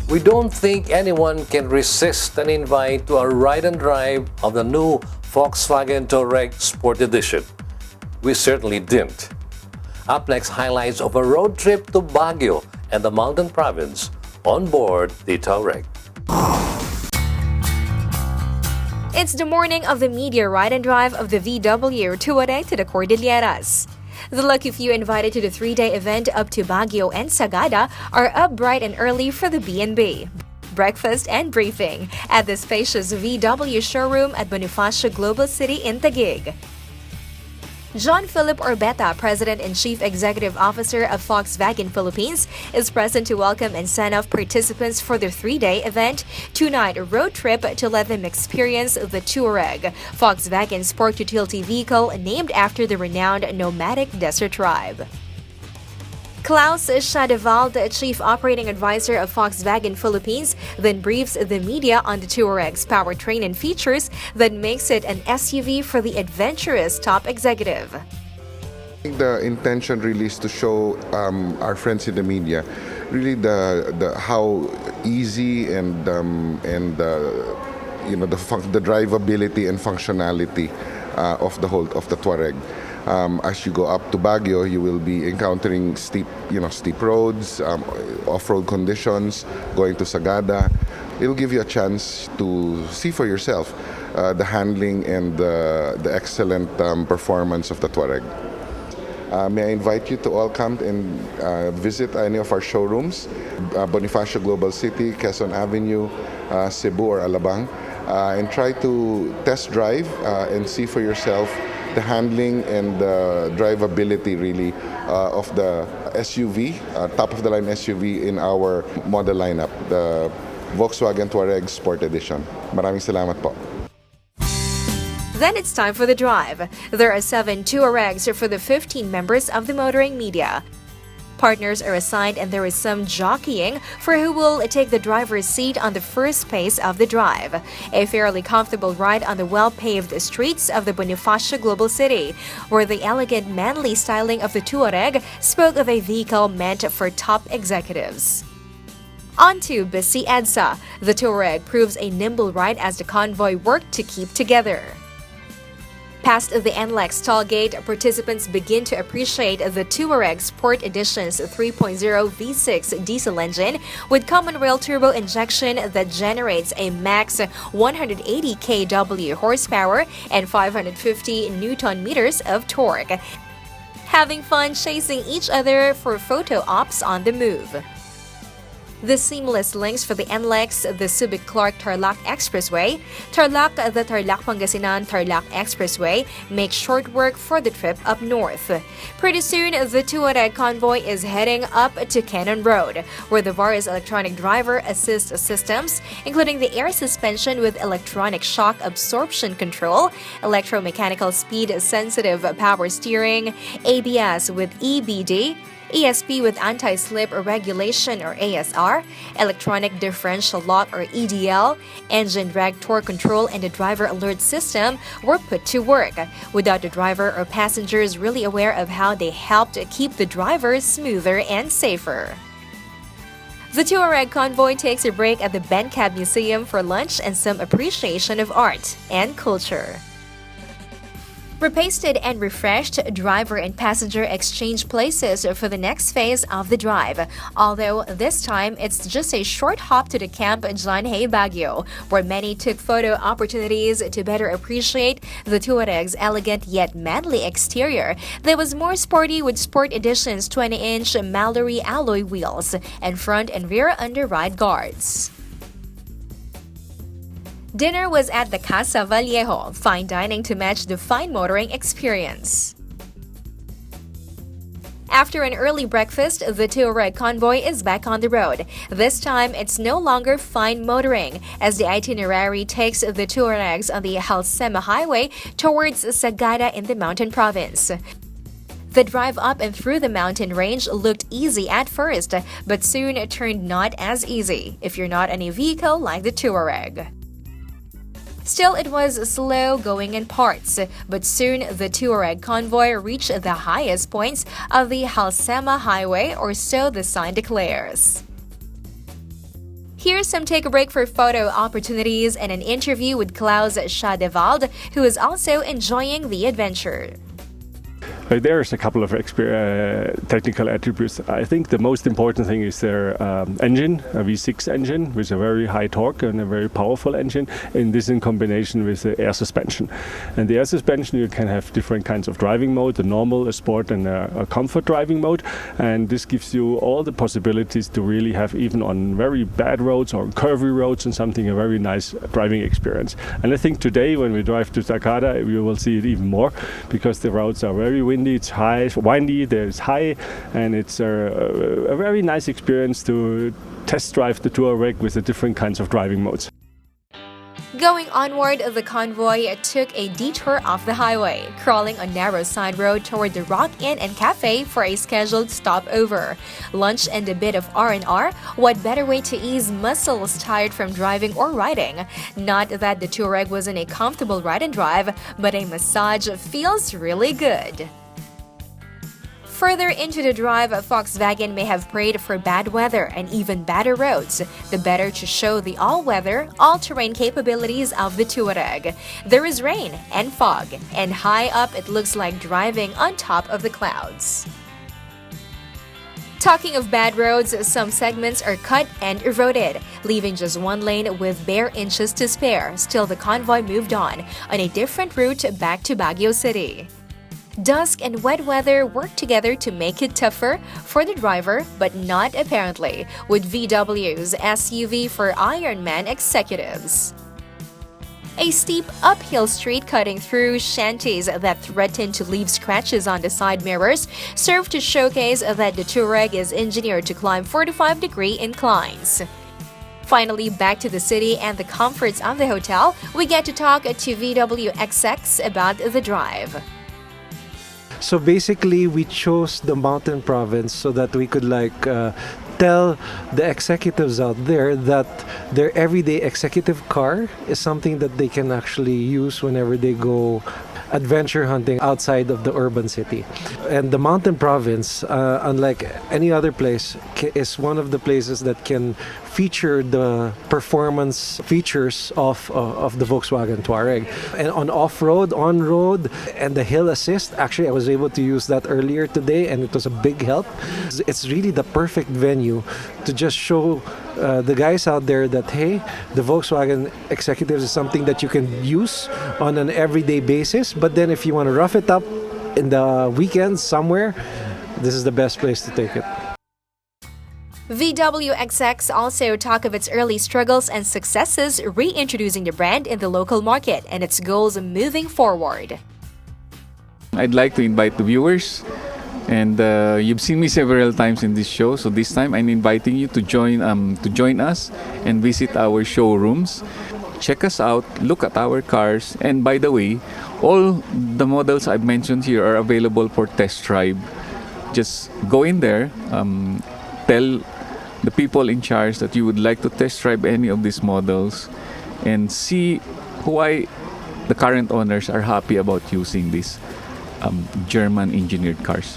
We don't think anyone can resist an invite to a ride and drive of the new Volkswagen Touareg Sport Edition. We certainly didn't. Up next, highlights of a road trip to Baguio and the Mountain Province on board the Touareg. It's the morning of the media ride and drive of the VW Touareg to the Cordilleras. The lucky few invited to the 3-day event up to Baguio and Sagada are up bright and early for the B&B, breakfast and briefing at the spacious VW showroom at Bonifacio Global City in Taguig. John Philip Orbeta, President and Chief Executive Officer of Volkswagen Philippines, is present to welcome and send off participants for the 3-day event, 2-night road trip to let them experience the Touareg, Volkswagen sport utility vehicle named after the renowned nomadic desert tribe. Klaus Schadewald, Chief Operating Advisor of Volkswagen Philippines, then briefs the media on the Touareg's powertrain and features that makes it an SUV for the adventurous top executive. I think the intention really is to show our friends in the media really the how easy and the drivability and functionality of the Touareg. As you go up to Baguio, you will be encountering steep roads, off-road conditions. Going to Sagada, it'll give you a chance to see for yourself the handling and the excellent performance of the Touareg. May I invite you to all come and visit any of our showrooms, Bonifacio Global City, Quezon Avenue, Cebu or Alabang, and try to test drive and see for yourself the handling and the drivability really of the SUV, top-of-the-line SUV in our model lineup, the Volkswagen Touareg Sport Edition. Maraming salamat po. Then it's time for the drive. There are 7 Touaregs for the 15 members of the motoring media. Partners are assigned and there is some jockeying for who will take the driver's seat on the first pace of the drive. A fairly comfortable ride on the well-paved streets of the Bonifacio Global City, where the elegant, manly styling of the Touareg spoke of a vehicle meant for top executives. On to busy EDSA. The Touareg proves a nimble ride as the convoy worked to keep together. Past the NLEX toll gate, participants begin to appreciate the Touareg Sport Edition's 3.0 V6 diesel engine with common rail turbo injection that generates a max 180 kW horsepower and 550 Newton meters of torque. Having fun chasing each other for photo ops on the move. The seamless links for the NLEX, the Subic-Clark-Tarlac Expressway, the Tarlac-Pangasinan-Tarlac Expressway make short work for the trip up north. Pretty soon, the Touareg convoy is heading up to Cannon Road, where the various electronic driver assist systems, including the air suspension with electronic shock absorption control, electromechanical speed-sensitive power steering, ABS with EBD, ESP with anti-slip regulation or ASR, electronic differential lock or EDL, engine drag torque control, and the driver alert system were put to work, without the driver or passengers really aware of how they helped keep the driver smoother and safer. The Touareg convoy takes a break at the Bencab Museum for lunch and some appreciation of art and culture. Repasted and refreshed, driver and passenger exchange places for the next phase of the drive, although this time it's just a short hop to the Camp John Hay Baguio, where many took photo opportunities to better appreciate the Touareg's elegant yet manly exterior that was more sporty with Sport Edition's 20-inch Mallory alloy wheels and front and rear underride guards. Dinner was at the Casa Vallejo, fine dining to match the fine motoring experience. After an early breakfast, the Touareg convoy is back on the road. This time, it's no longer fine motoring, as the itinerary takes the Touaregs on the Halsema Highway towards Sagada in the Mountain Province. The drive up and through the mountain range looked easy at first, but soon turned not as easy if you're not on a vehicle like the Touareg. Still, it was slow going in parts, but soon the Touareg convoy reached the highest points of the Halsema Highway, or so the sign declares. Here's some take a break for photo opportunities and an interview with Klaus Schadewald, who is also enjoying the adventure. There's a couple of technical attributes. I think the most important thing is their engine, a V6 engine with a very high torque and a very powerful engine, and this in combination with the air suspension. And the air suspension, you can have different kinds of driving mode, a normal, a sport, and a comfort driving mode. And this gives you all the possibilities to really have, even on very bad roads or curvy roads and something, a very nice driving experience. And I think today when we drive to Sagada, we will see it even more, because the roads are very windy, it's windy, there's high, and it's a very nice experience to test drive the Touareg with the different kinds of driving modes. Going onward, the convoy took a detour off the highway, crawling a narrow side road toward the Rock Inn and Cafe for a scheduled stopover. Lunch and a bit of R&R. What better way to ease muscles tired from driving or riding? Not that the Touareg wasn't a comfortable ride and drive, but a massage feels really good. Further into the drive, Volkswagen may have prayed for bad weather and even badder roads, the better to show the all-weather, all-terrain capabilities of the Touareg. There is rain and fog, and high up it looks like driving on top of the clouds. Talking of bad roads, some segments are cut and eroded, leaving just one lane with bare inches to spare. Still, the convoy moved on a different route back to Baguio City. Dusk and wet weather work together to make it tougher for the driver, but not apparently, with VW's SUV for Ironman executives. A steep uphill street cutting through shanties that threaten to leave scratches on the side mirrors serve to showcase that the Touareg is engineered to climb 45-degree inclines. Finally, back to the city and the comforts of the hotel, we get to talk to VW XX about the drive. So basically, we chose the mountain province so that we could tell the executives out there that their everyday executive car is something that they can actually use whenever they go adventure hunting outside of the urban city. And the mountain province, unlike any other place, is one of the places that can feature the performance features of the Volkswagen Touareg. And on off-road, on-road, and the hill assist, actually I was able to use that earlier today, and it was a big help. It's really the perfect venue to just show the guys out there that, hey, the Volkswagen Executives is something that you can use on an everyday basis, but then if you want to rough it up in the weekends somewhere, this is the best place to take it. VW XX also talk of its early struggles and successes reintroducing the brand in the local market and its goals moving forward. I'd like to invite the viewers, and you've seen me several times in this show, so this time I'm inviting you to join us and visit our showrooms. Check us out, look at our cars, and by the way, all the models I've mentioned here are available for test drive. Just go in there, tell the people in charge that you would like to test drive any of these models, and see why the current owners are happy about using these German engineered cars.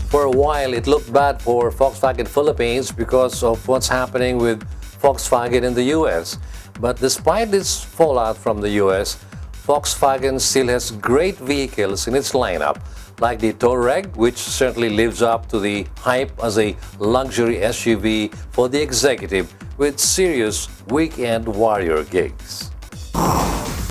For a while, it looked bad for Volkswagen Philippines because of what's happening with Volkswagen in the US. But despite this fallout from the US, Volkswagen still has great vehicles in its lineup, like the Touareg, which certainly lives up to the hype as a luxury SUV for the executive with serious weekend warrior gigs.